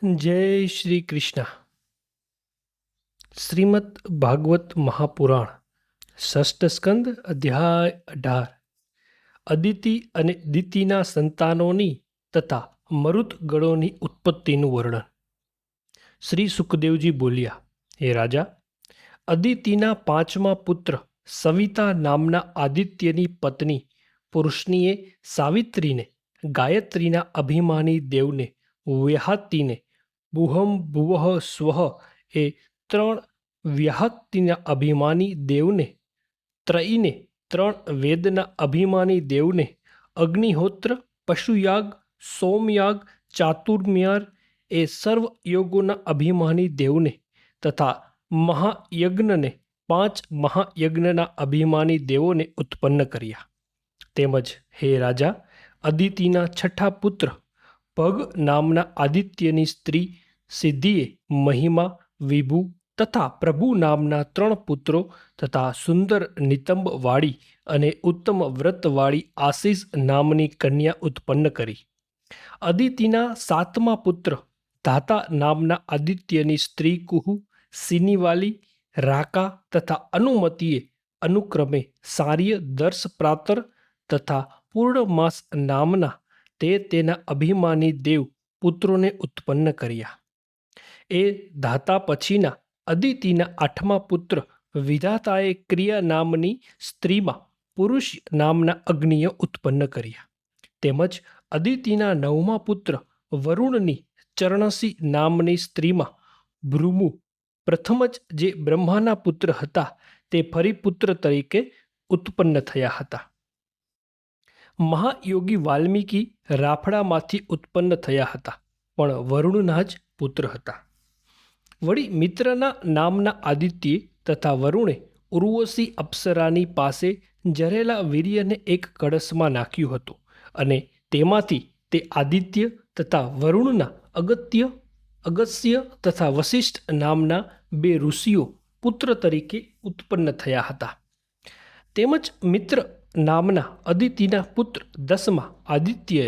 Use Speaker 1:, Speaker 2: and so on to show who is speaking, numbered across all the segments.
Speaker 1: जय श्री कृष्ण। श्रीमद् भागवत महापुराण षष्ठ स्कंદ અધ્યાય 18 અદિતિ અને દિતિના સંતાનોની તથા મરુતગણોની ઉત્પત્તિનું વર્ણન। શ્રી સુખદેવજી બોલ્યા, હે રાજા, અદિતિના પાંચમા પુત્ર સવિતા નામના આદિત્યની પત્ની પુરુષનીએ સાવિત્રીને ગાયત્રીના અભિમાની દેવને વ્યાહતીને બુહમ ભુવઃ સ્વઃ એ ત્રણ વ્યાહતીના અભિમાની દેવને ત્રયીને ત્રણ વેદના અભિમાની દેવને અગ્નિહોત્ર પશુયાગ સોમયાગ ચાતુર્મ્યાર એ સર્વ યોગોના અભિમાની દેવને તથા મહાયજ્ઞને પાંચ મહાયજ્ઞના અભિમાની દેવોને ઉત્પન્ન કર્યા। તેમજ હે રાજા, અદિતિના છઠ્ઠા પુત્ર ભગ નામના આદિત્યની સ્ત્રી સિદ્ધિએ મહિમા વિભુ તથા પ્રભુ નામના ત્રણ પુત્રો તથા સુંદર નિતંબવાળી અને ઉત્તમ વ્રતવાળી આશીષ નામની કન્યા ઉત્પન્ન કરી। અદિતિના સાતમા પુત્ર ધાતા નામના આદિત્યની સ્ત્રી કુહુ, સિનિવાલી, રાકા તથા અનુમતિએ અનુક્રમે સાર્ય દર્શ પ્રાતર તથા પૂર્ણમાસ નામના તેના અભિમાની દેવ પુત્રોને ઉત્પન્ન કર્યા। એ ધાતા પછીના અદિતિના આઠમા પુત્ર વિધાતાએ ક્રિયા નામની સ્ત્રીમાં પુરુષ નામના અગ્નિય ઉત્પન્ન કર્યા। તેમજ અદિતિના નવમા પુત્ર વરુણની ચરણસી નામની સ્ત્રીમાં ભૃમુ પ્રથમ જ જે બ્રહ્માના પુત્ર હતા તે ફરી પુત્ર તરીકે ઉત્પન્ન થયા હતા। મહાયોગી વાલ્મીકી રાફડામાંથી ઉત્પન્ન થયા હતા, પણ વરુણના જ પુત્ર હતા। વળી મિત્રના નામના આદિત્યે તથા વરુણે ઉર્વશી અપ્સરાની પાસે જરેલા વીર્યને એક કળશમાં નાખ્યું હતું અને તેમાંથી તે આદિત્ય તથા વરુણના અગસ્ય તથા વશિષ્ઠ નામના બે ઋષિઓ પુત્ર તરીકે ઉત્પન્ન થયા હતા। તેમજ મિત્ર નામના અદિતિના પુત્ર દસમા આદિત્યએ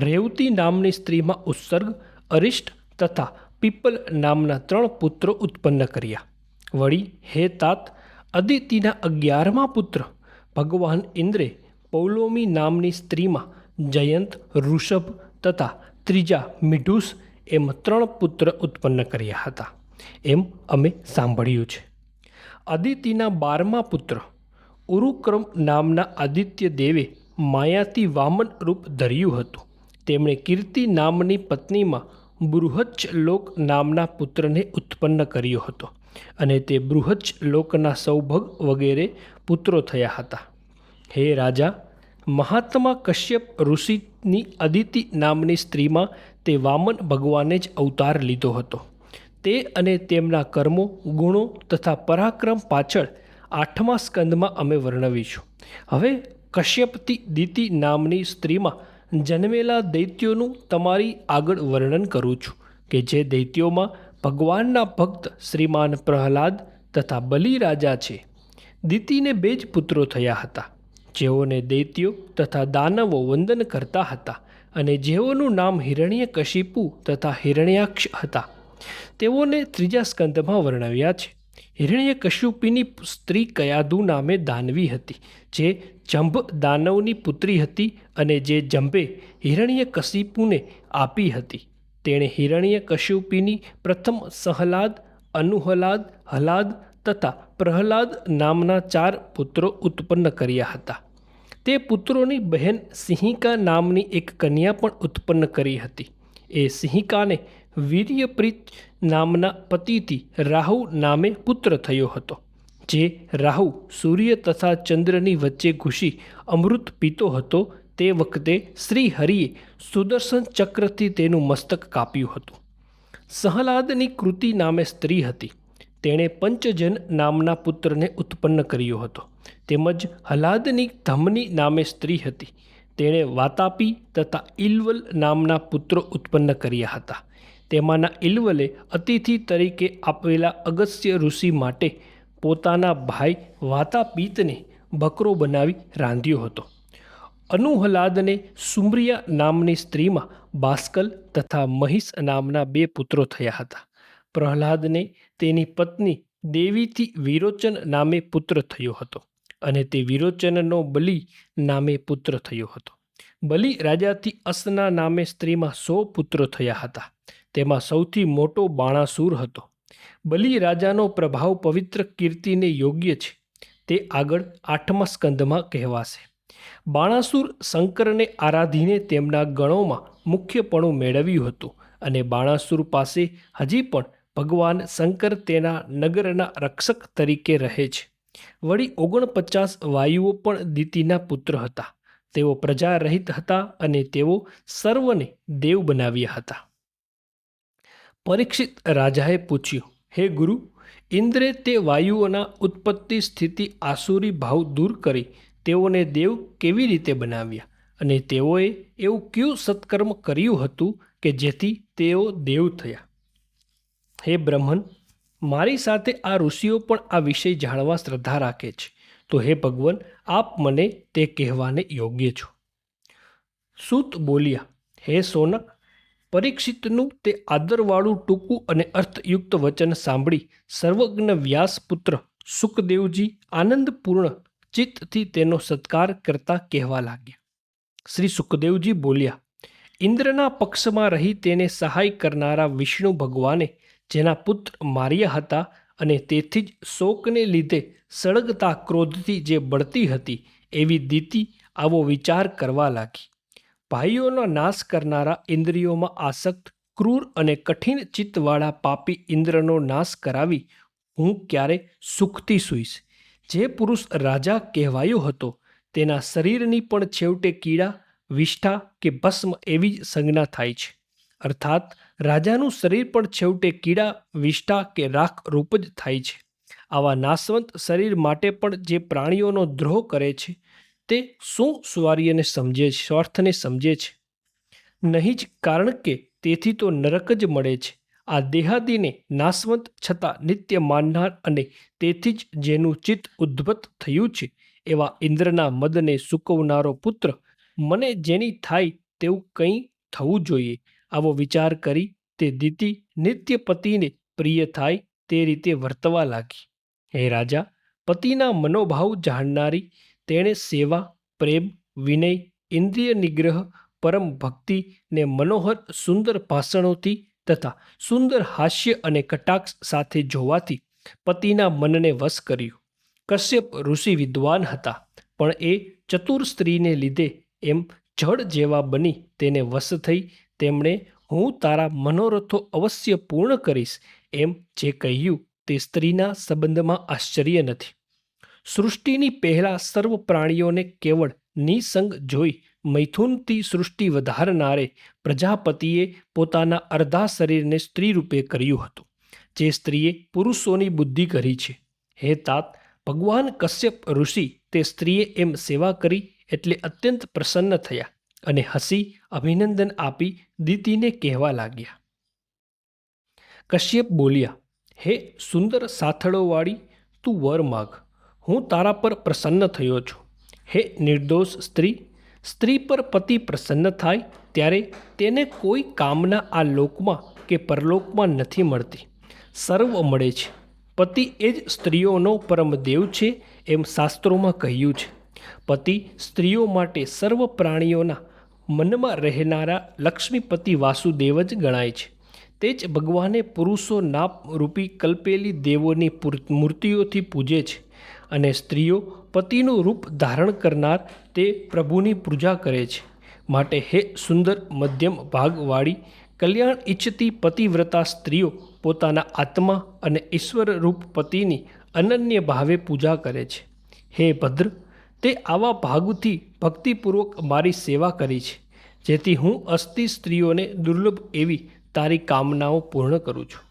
Speaker 1: રેવતી નામની સ્ત્રીમાં ઉત્સર્ગ, અરિષ્ટ તથા પીપલ નામના ત્રણ પુત્રો ઉત્પન્ન કર્યા। વળી હે તાત, અદિતિના 11મા પુત્ર ભગવાન ઇન્દ્રે પૌલોમી નામની સ્ત્રીમાં જયંત, ઋષભ તથા ત્રીજા મિઢુસ એમ ત્રણ પુત્ર ઉત્પન્ન કર્યા હતા, એમ અમે સાંભળ્યું છે। અદિતિના 12મા પુત્ર ઉરુક્રમ નામના આદિત્ય દેવે માયાથી વામન રૂપ ધર્યું હતું। તેમણે કીર્તિ નામની પત્નીમાં બૃહચ્છલોક નામના પુત્રને ઉત્પન્ન કર્યો હતો અને તે બૃહચ્છલોકના સૌભગ વગેરે પુત્રો થયા હતા। હે રાજા, મહાત્મા કશ્યપ ઋષિની અદિતિ નામની સ્ત્રીમાં તે વામન ભગવાને જ અવતાર લીધો હતો। તે અને તેમના કર્મો, ગુણો તથા પરાક્રમ પાછળ 8મા સ્કંદમાં અમે વર્ણવીશું। હવે કશ્યપતી દિતિ નામની સ્ત્રીમાં જન્મેલા દૈત્યોનું તમારી આગળ વર્ણન કરું છું કે જે દૈત્યોમાં ભગવાનના ભક્ત શ્રીમાન પ્રહલાદ તથા બલિ રાજા છે। દિતિને 2 જ પુત્રો થયા હતા, જેઓને દૈત્યો તથા દાનવો વંદન કરતા હતા અને જેઓનું નામ હિરણ્યકશિપુ તથા હિરણ્યાક્ષ હતા। તેઓને 3જા સ્કંદમાં વર્ણવ્યા છે। હિરણ્યકશિપુની સ્ત્રી કયાધુ નામે દાનવી હતી, જે જંભ દાનવની પુત્રી હતી અને જે જંભે હિરણ્યકશિપુને આપી હતી। તેણે હિરણ્યકશિપુની પ્રથમ સહલાદ, અનુહલાદ, હલાદ તથા પ્રહલાદ નામના 4 પુત્રો ઉત્પન્ન કર્યા હતા। તે પુત્રોની બહેન સિંહિકા નામની એક કન્યા પણ ઉત્પન્ન કરી હતી। એ સિંહિકાને વીર્યપ્રીત નામના પતિથી રાહુ નામે પુત્ર થયો હતો, જે રાહુ સૂર્ય તથા ચંદ્રની વચ્ચે ઘૂસી અમૃત પીતો હતો તે વખતે શ્રી હરિએ સુદર્શન ચક્રથી તેનું મસ્તક કાપ્યું હતું। સહલાદની કૃતિ નામે સ્ત્રી હતી, તેણે પંચજન નામના પુત્રને ઉત્પન્ન કર્યો હતો। તેમજ હલાદની ધમની નામે સ્ત્રી હતી, તેણે વાતાપી તથા ઇલ્વલ નામના પુત્રો ઉત્પન્ન કર્યા હતા। તેમાંના ઇલ્વલે અતિથિ તરીકે આપેલા અગસ્ત્ય ઋષિ માટે પોતાના ભાઈ વાતાપીતને બકરો બનાવી રાંધ્યો હતો। અનુહલાદને સુમ્રિયા નામની સ્ત્રીમાં બાસ્કલ તથા મહિષ નામના 2 પુત્રો થયા હતા. પ્રહલાદને તેની પત્ની દેવીથી વિરોચન નામે પુત્ર થયો હતો અને તે વિરોચનનો બલિ નામે પુત્ર થયો હતો. બલિ રાજાથી અસના નામે સ્ત્રીમાં 100 પુત્રો થયા હતા. તેમાં સૌથી મોટો બાણાસુર હતો. બલિ રાજાનો પ્રભાવ પવિત્ર કીર્તિને યોગ્ય છે. તે આગળ 8મા સ્કંદમાં કહેવાશે. બાણાસુર શંકરને આરાધીને તેમના ગણોમાં મુખ્યપણું મેળવ્યું હતું અને બાણાસુર પાસે હજી પણ ભગવાન શંકર તેના નગરના રક્ષક તરીકે રહે છે. વળી 49 વાયુઓ પણ દિતિના પુત્ર હતા. તેઓ પ્રજા રહિત હતા અને તેઓ સર્વને દેવ બનાવ્યા હતા. પરીક્ષિત રાજાએ પૂછ્યું, હે ગુરુ, ઇન્દ્રે તે વાયુઓના ઉત્પત્તિ સ્થિતિ આસુરી ભાવ દૂર કરી તેઓને દેવ કેવી રીતે બનાવ્યા અને તેઓએ એવું કયું સત્કર્મ કર્યું હતું કે જેથી તેઓ દેવ થયા? હે બ્રહ્મન, મારી સાથે આ ઋષિઓ પણ આ વિષય જાણવા શ્રદ્ધા રાખે છે. તો હે ભગવાન, આપ મને તે કહેવાને યોગ્ય છો. સૂત બોલ્યા, હે સોનક, પરીક્ષિતનું તે આદરવાળું ટૂંકું અને અર્થયુક્ત વચન સાંભળી સર્વજ્ઞ વ્યાસપુત્ર સુખદેવજી આનંદપૂર્ણ ચિત્તથી તેનો સત્કાર કરતા કહેવા લાગ્યા. શ્રી સુખદેવજી બોલ્યા, ઇન્દ્રના પક્ષમાં રહી તેને સહાય કરનારા વિષ્ણુ ભગવાને જેના પુત્ર માર્યા હતા અને તેથી જ શોકને લીધે સળગતા ક્રોધથી જે બળતી હતી એવી દિતિ આવો વિચાર કરવા લાગી. ભાઈઓનો નાશ કરનારા ઇન્દ્રિયોમાં આસક્ત ક્રૂર અને કઠિન ચિત્તવાળા પાપી ઇન્દ્રનો નાશ કરાવી હું ક્યારે સુખથી સૂઈશ? જે પુરુષ રાજા કહેવાયો હતો તેના શરીરની પણ છેવટે કીડા, વિષ્ઠા કે ભસ્મ એવી જ સંજ્ઞા થાય છે. અર્થાત રાજાનું શરીર પણ છેવટે કીડા, વિષ્ઠા કે રાખ રૂપ જ થાય છે. આવા નાશવંત શરીર માટે પણ જે પ્રાણીઓનો દ્રોહ કરે છે તે શું સ્વાર્થને સમજે છે? નહીં જ, કારણ કે તેથી તો નરક જ મળે છે. આ દેહાદિને નાશવંત છતાં નિત્ય માનનાર અને તેથી જ જેનું ચિત્ત ઉદ્ધત થયું છે એવા ઇન્દ્રના મદને સૂકવનારો પુત્ર મને જેની થાય તેવું કંઈ થવું જોઈએ, આવો વિચાર કરી તે દિતિ નિત્ય પતિને પ્રિય થાય તે રીતે વર્તવા લાગી. હે રાજા, પતિના મનોભાવ જાણનારી તેણે સેવા, પ્રેમ, વિનય, ઇન્દ્રિય નિગ્રહ, પરમ ભક્તિ ને મનોહર સુંદર ભાષણોથી તથા સુંદર હાસ્ય અને કટાક્ષ સાથે જોવાથી પતિના મનને વશ કર્યું. કશ્યપ ઋષિ વિદ્વાન હતા, પણ એ ચતુર સ્ત્રીને લીધે એમ જળ જેવા બની તેને વશ થઈ તેમણે હું તારા મનોરથો અવશ્ય પૂર્ણ કરીશ એમ જે કહ્યું તે સ્ત્રીના સંબંધમાં આશ્ચર્ય નથી. સૃષ્ટિની પહેલા સર્વ પ્રાણીઓને કેવળ નિસંગ જોઈ મૈથુનથી સૃષ્ટિ વધારનારે પ્રજાપતિએ પોતાના અર્ધા શરીરને સ્ત્રી રૂપે કર્યું હતું, જે સ્ત્રીએ પુરુષોની બુદ્ધિ કરી છે. હે તાત, ભગવાન કશ્યપ ઋષિ તે સ્ત્રીએ એમ સેવા કરી એટલે અત્યંત પ્રસન્ન થયા અને હસી અભિનંદન આપી દિતિને કહેવા લાગ્યા. કશ્યપ બોલ્યા, હે સુંદર સાથળોવાળી, તું વર માગ, હું તારા પર પ્રસન્ન થયો છું. હે નિર્દોષ સ્ત્રી, સ્ત્રી પર પતિ પ્રસન્ન થાય ત્યારે તેને કોઈ કામના આ લોકમાં કે પરલોકમાં નથી મળતી, સર્વ મળે છે. પતિ એ જ સ્ત્રીઓનો પરમ દેવ છે એમ શાસ્ત્રોમાં કહ્યું છે. પતિ સ્ત્રીઓ માટે સર્વ પ્રાણીઓના મનમાં રહેનારા લક્ષ્મીપતિ વાસુદેવ જ ગણાય છે. તે જ ભગવાને પુરુષો નાપ રૂપી કલ્પેલી દેવોની મૂર્તિઓથી પૂજે છે અને સ્ત્રીઓ પતિનું રૂપ ધારણ કરનાર તે પ્રભુની પૂજા કરે છે. માટે હે સુંદર મધ્યમ ભાગવાળી કલ્યાણ ઈચ્છતી પતિવ્રતા સ્ત્રીઓ પોતાના આત્મા અને ઈશ્વર રૂપ પતિની અનન્ય ભાવે પૂજા કરે છે. હે ભદ્ર, તે આવા ભાગથી ભક્તિપૂર્વક મારી સેવા કરી છે, જેથી હું અસ્તી સ્ત્રીઓને દુર્લભ એવી તારી કામનાઓ પૂર્ણ કરું છું.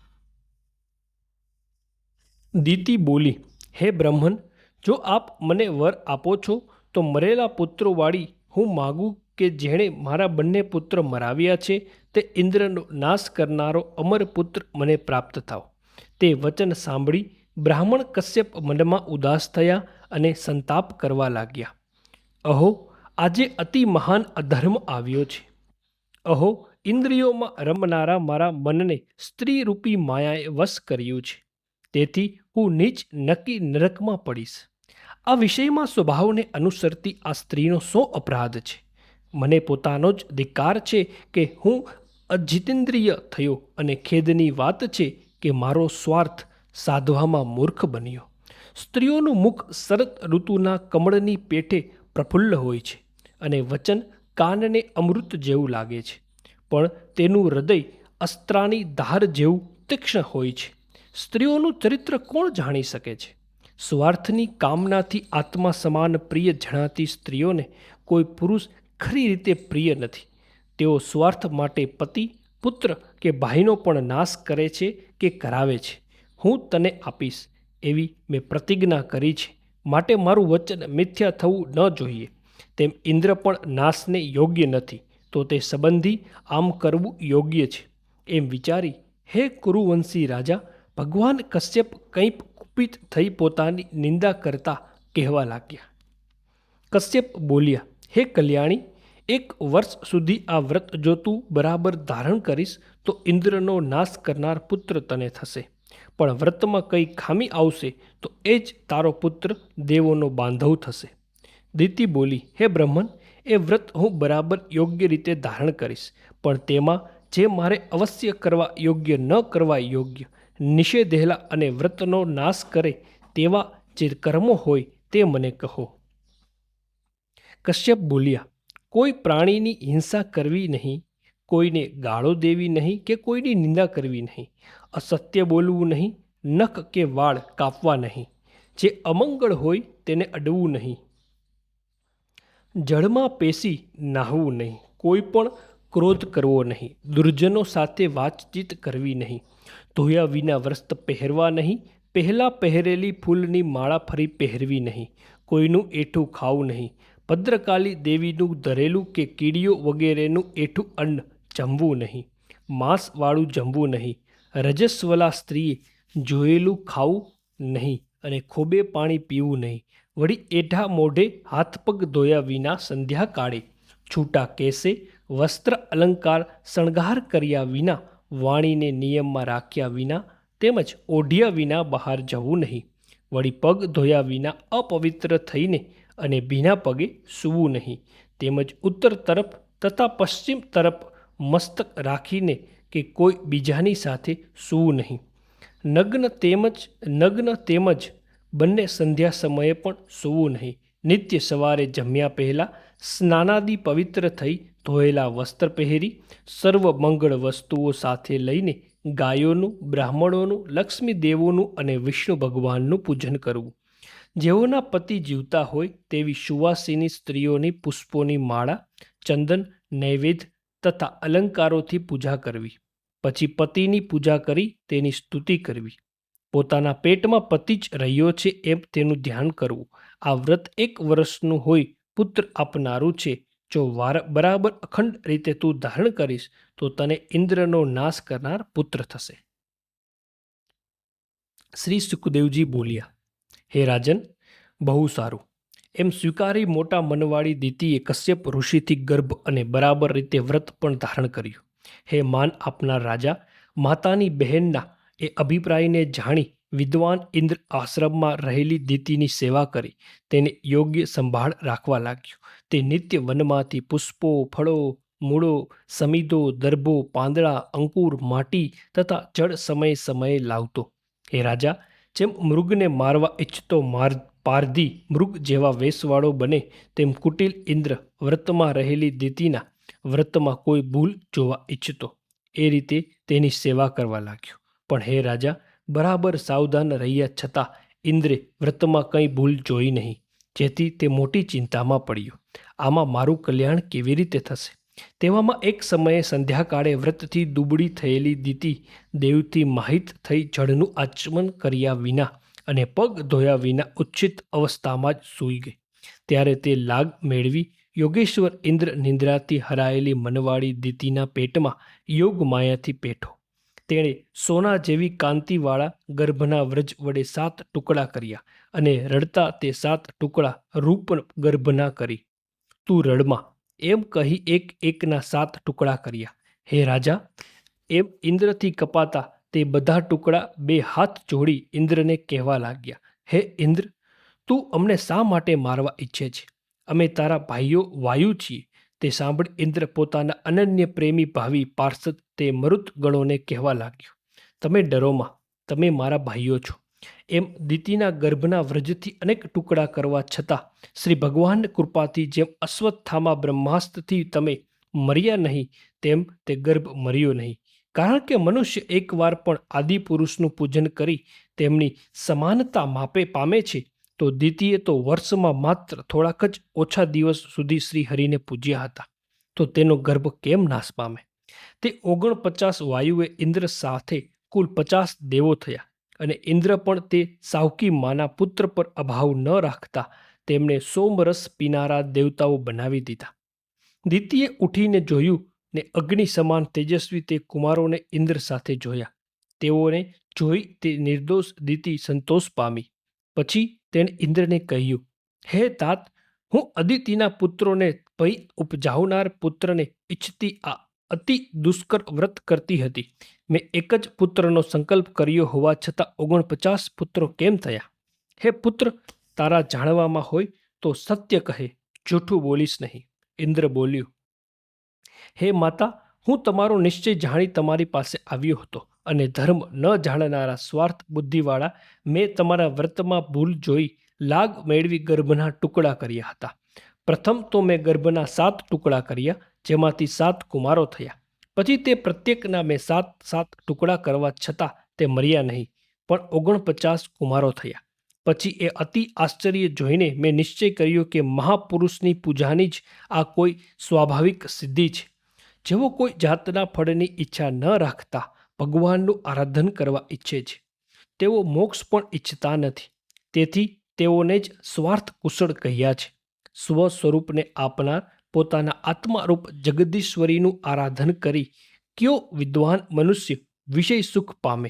Speaker 1: દિતિ બોલી, હે બ્રહ્મન, જો આપ મને વર આપો છો તો મરેલા પુત્રોવાળી હું માગું કે જેણે મારા બંને પુત્ર મરાવ્યા છે તે ઇન્દ્રનો નાશ કરનારો અમર પુત્ર મને પ્રાપ્ત થાવ. તે વચન સાંભળી બ્રાહ્મણ કશ્યપ મનમાં ઉદાસ થયા અને સંતાપ કરવા લાગ્યા. અહો, આજે અતિ મહાન અધર્મ આવ્યો છે. અહો, ઇન્દ્રિયોમાં રમનારા મારા મનને સ્ત્રીરૂપી માયાએ વશ કર્યું છે. તેથી હું નીચ નક્કી નરકમાં પડીશ. આ વિષયમાં સ્વભાવને અનુસરતી આ સ્ત્રીનો શો અપરાધ છે? મને પોતાનો જ ધિક્કાર છે કે હું અજિતેન્દ્રિય થયો, અને ખેદની વાત છે કે મારો સ્વાર્થ સાધવામાં મૂર્ખ બન્યો. સ્ત્રીઓનું મુખ શરદ ઋતુના કમળની પેઠે પ્રફુલ્લ હોય છે, અને વચન કાનને અમૃત જેવું લાગે છે, પણ તેનું હૃદય અસ્ત્રાની ધાર જેવું તીક્ષ્ણ હોય છે. સ્ત્રીઓનું ચરિત્ર કોણ જાણી શકે છે? સ્વાર્થની કામનાથી આત્મા સમાન પ્રિય જણાતી સ્ત્રીઓને કોઈ પુરુષ ખરી રીતે પ્રિય નથી. તેઓ સ્વાર્થ માટે પતિ, પુત્ર કે ભાઈનો પણ નાશ કરે છે કે કરાવે છે. હું તને આપીશ એવી મેં પ્રતિજ્ઞા કરી છે, માટે મારું વચન મિથ્યા થવું ન જોઈએ. તેમ ઇન્દ્ર પણ નાશને યોગ્ય નથી, તો તે સંબંધી આમ કરવું યોગ્ય છે. એમ વિચારી હે કુરુવંશી રાજા, ભગવાન કશ્યપ કંઈક કુપિત થઈ પોતાની નિંદા કરતા કહેવા લાગ્યા. કશ્યપ બોલ્યા, હે કલ્યાણી, 1 વર્ષ સુધી આ વ્રત જો તું બરાબર ધારણ કરીશ તો ઇન્દ્રનો નાશ કરનાર પુત્ર તને થશે. પણ વ્રતમાં કંઈ ખામી આવશે તો એ જ તારો પુત્ર દેવોનો બાંધવ થશે. દિતિ બોલી, હે બ્રહ્મન, એ વ્રત હું બરાબર યોગ્ય રીતે ધારણ કરીશ, પણ તેમાં જે મારે અવશ્ય કરવા યોગ્ય ન કરવા યોગ્ય નિષેધેલા અને વ્રતનો નાશ કરે તેવા જે કર્મો હોય તે મને કહો. કશ્યપ બોલ્યા, કોઈ પ્રાણીની હિંસા કરવી નહીં, કોઈને ગાળો દેવી નહીં કે કોઈની નિંદા કરવી નહીં, અસત્ય બોલવું નહીં, નખ કે વાળ કાપવા નહીં, જે અમંગળ હોય તેને અડવું નહીં, જળમાં પેસી નાહવું નહીં, કોઈ પણ ક્રોધ કરવો નહીં, દુર્જનો સાથે વાતચીત કરવી નહીં, ધોયા વિના વસ્ત્ર પહેરવા નહીં, પહેલાં પહેરેલી ફૂલની માળા ફરી પહેરવી નહીં, કોઈનું એઠું ખાવું નહીં, ભદ્રકાલી દેવીનું ધરેલું કે કીડીઓ વગેરેનું એઠું અન્ન જમવું નહીં, માંસવાળું જમવું નહીં, રજસ્વલા સ્ત્રીએ જોયેલું ખાવું નહીં, અને ખોબે પાણી પીવું નહીં. વળી એઠા મોઢે હાથ પગ ધોયા વિના સંધ્યાકાળે, છૂટા કેસે, વસ્ત્ર અલંકાર શણગાર કર્યા વિના, વાણીને નિયમમાં રાખ્યા વિના, તેમજ ઓઢ્યા વિના બહાર જવું નહીં. વળી પગ ધોયા વિના અપવિત્ર થઈને અને ભીના પગે સૂવું નહીં. તેમજ ઉત્તર તરફ તથા પશ્ચિમ તરફ મસ્તક રાખીને કે કોઈ બીજાની સાથે સૂવું નહીં. નગ્ન તેમજ બંને સંધ્યા સમયે પણ સૂવું નહીં. નિત્ય સવારે જમ્યા પહેલાં સ્નાનાદિ પવિત્ર થઈ ધોયેલા વસ્ત્ર પહેરી, સર્વ મંગળ વસ્તુઓ સાથે લઈને ગાયોનું, બ્રાહ્મણોનું, લક્ષ્મી દેવોનું અને વિષ્ણુ ભગવાનનું પૂજન કરવું. જેઓના પતિ જીવતા હોય તેવી સુવાસિની સ્ત્રીઓની પુષ્પોની માળા, ચંદન, નૈવેદ્ય તથા અલંકારોથી પૂજા કરવી. પછી પતિની પૂજા કરી તેની સ્તુતિ કરવી. પોતાના પેટમાં પતિ જ રહ્યો છે એમ તેનું ધ્યાન કરવું. આ વ્રત 1 વર્ષનું હોય, પુત્ર આપનારું છે. જો બરાબર અખંડ રીતે તું ધારણ કરીશ તો તને ઇન્દ્રનો નાશ કરનાર પુત્ર થશે. શ્રી સુખદેવજી બોલ્યા, હે રાજન, બહુ સારું. એમ સ્વીકારી મોટા મનવાળી દિતિએ કશ્યપ ઋષિથી ગર્ભ અને બરાબર રીતે વ્રત પણ ધારણ કર્યું. હે માન આપનાર રાજા, માતાની બહેનના એ અભિપ્રાયને જાણી વિદ્વાન ઇન્દ્ર આશ્રમમાં રહેલી દિતિની સેવા કરી તેને યોગ્ય સંભાળ રાખવા લાગ્યો. તે નિત્ય વનમાંથી પુષ્પો, ફળો, મૂળો, સમિધો, દર્ભો, પાંદડા, અંકુર, માટી તથા જળ સમયે સમયે લાવતો. હે રાજા, જેમ મૃગને મારવા ઈચ્છતો પારધી મૃગ જેવા વેશવાળો બને, તેમ કુટિલ ઇન્દ્ર વ્રતમાં રહેલી દિતિના વ્રતમાં કોઈ ભૂલ જોવા ઈચ્છતો. એ રીતે તેની સેવા કરવા લાગ્યો. પણ હે રાજા, બરાબર સાવધાન રહ્યા છતાં ઇન્દ્રે વ્રતમાં કંઈ ભૂલ જોઈ નહીં, જેથી તે મોટી ચિંતામાં પડ્યો. આમાં મારું કલ્યાણ કેવી રીતે થશે? તેવામાં એક સમયે સંધ્યાકાળે વ્રતથી દુબળી થયેલી દિતિ દેવથી માહિત થઈ જળનું આચમન કર્યા વિના અને પગ ધોયા વિના ઉચ્છિત અવસ્થામાં જ સૂઈ ગઈ. ત્યારે તે લાગ મેળવી યોગેશ્વર ઇન્દ્ર નિંદ્રાથી હરાયેલી મનવાળી દિતિના પેટમાં યોગ માયાથી પેઠો. તેણે સોના જેવી કાંતિવાળા ગર્ભના વ્રજ વડે 7 ટુકડા કર્યા અને રડતા તે 7 ટુકડા રૂપ ગર્ભના કરી. તું રડમાં, એમ કહી એક એકના 7 ટુકડા કર્યા. હે રાજા, એમ ઇન્દ્રથી કપાતા તે બધા ટુકડા બે હાથ જોડી ઇન્દ્રને કહેવા લાગ્યા, હે ઇન્દ્ર, તું અમને શા માટે મારવા ઈચ્છે છે? અમે તારા ભાઈઓ વાયુ છીએ. તે સાંભળી ઇન્દ્ર પોતાના અનન્ય પ્રેમી ભાવિ પાર્ષદ તે મરુત ગણોને કહેવા લાગ્યો, તમે ડરોમાં, તમે મારા ભાઈઓ છો. એમ દિતિના ગર્ભના વ્રજથી અનેક ટુકડા કરવા છતાં શ્રી ભગવાન કૃપાથી જેમ અશ્વત્થામા બ્રહ્માસ્ત્રથી તમે મર્યા નહીં, તેમ તે ગર્ભ મર્યો નહીં. કારણ કે મનુષ્ય એકવાર પણ આદિપુરુષનું પૂજન કરી તેમની સમાનતા માપે પામે છે, તો દ્વિતીય તો વર્ષમાં માત્ર થોડાક જ ઓછા દિવસ સુધી શ્રી હરિને પૂજ્યા હતા, તો તેનો ગર્ભ કેમ નાશ પામે? તે 49 વાયુએ ઇન્દ્ર સાથે કુલ 50 દેવો થયા, અને ઇન્દ્ર પણ તે સાવકી માના પુત્ર પર અભાવ ન રાખતા તેમને સોમરસ પીનારા દેવતાઓ બનાવી દીધા. દ્વિતીય ઉઠીને જોયું ને અગ્નિ સમાન તેજસ્વી તે કુમારોને ઇન્દ્ર સાથે જોયા. તેઓને જોઈ તે નિર્દોષ દિતિ સંતોષ પામી. પછી તેણે ઇન્દ્રને કહ્યું, હે તાત, હું અદિતિના પુત્રોને ભય ઉપજાવનાર પુત્રને ઈચ્છતી આ અતિ દુષ્કર વ્રત કરતી હતી. મેં એક જ પુત્રનો સંકલ્પ કર્યો હોવા છતાં 49 પુત્રો કેમ થયા? હે પુત્ર, તારા જાણવામાં હોય તો સત્ય કહે, જૂઠું બોલીશ નહીં. ઇન્દ્ર બોલ્યું, હે માતા, હું તમારો નિશ્ચય જાણી તમારી પાસે આવ્યો હતો, અને ધર્મ ન જાણનારા સ્વાર્થ બુદ્ધિવાળા મેં તમારા વ્રતમાં ભૂલ જોઈ લાગ મેળવી ગર્ભના ટુકડા કર્યા હતા. પ્રથમ તો મેં ગર્ભના 7 ટુકડા કર્યા, જેમાંથી 7 કુમારો થયા. પછી તે પ્રત્યેકના મેં 7 ટુકડા કરવા છતાં તે મર્યા નહીં, પણ 49 કુમારો થયા. પછી એ અતિ આશ્ચર્ય જોઈને મેં નિશ્ચય કર્યો કે મહાપુરુષની પૂજાની જ આ કોઈ સ્વાભાવિક સિદ્ધિ છે. જેઓ કોઈ જાતના ફળની ઈચ્છા ન રાખતા ભગવાનનું આરાધન કરવા ઈચ્છે છે, તેઓ મોક્ષ પણ ઈચ્છતા નથી. તેથી તેઓને જ સ્વાર્થ કુશળ કહ્યા છે. સ્વ સ્વરૂપને આપનાર પોતાના આત્મારૂપ જગદીશ્વરીનું આરાધન કરી કયો વિદ્વાન મનુષ્ય વિષય સુખ પામે?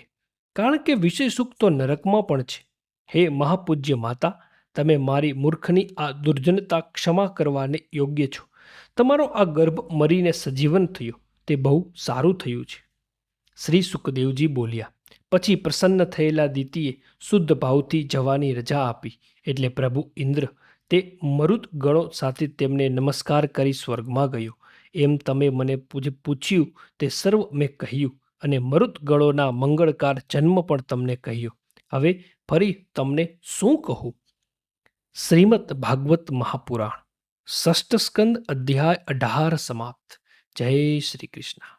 Speaker 1: કારણ કે વિષય સુખ તો નરકમાં પણ છે. હે મહાપૂજ્ય માતા, તમે મારી મૂર્ખની આ દુર્જનતા ક્ષમા કરવાને યોગ્ય છો. તમારો આ ગર્ભ મરીને સજીવન થયો, તે બહુ સારું થયું છે. શ્રી સુખદેવજી બોલ્યા. પછી પ્રસન્ન થયેલા દિતિએ શુદ્ધ ભાવથી જવાની રજા આપી. એટલે પ્રભુ ઇન્દ્ર તે મરુત ગણો સાથે તેમને નમસ્કાર કરી સ્વર્ગમાં ગયો. એમ તમે મને પૂછ્યું તે સર્વ મેં કહ્યું, અને મરુત ગણોના મંગળકાર જન્મ પણ તમને કહ્યો. હવે ફરી તમને શું કહું? શ્રીમદ ભાગવત મહાપુરાણ, ષષ્ઠ સ્કંદ, અધ્યાય 18 સમાપ્ત. જય શ્રી કૃષ્ણ.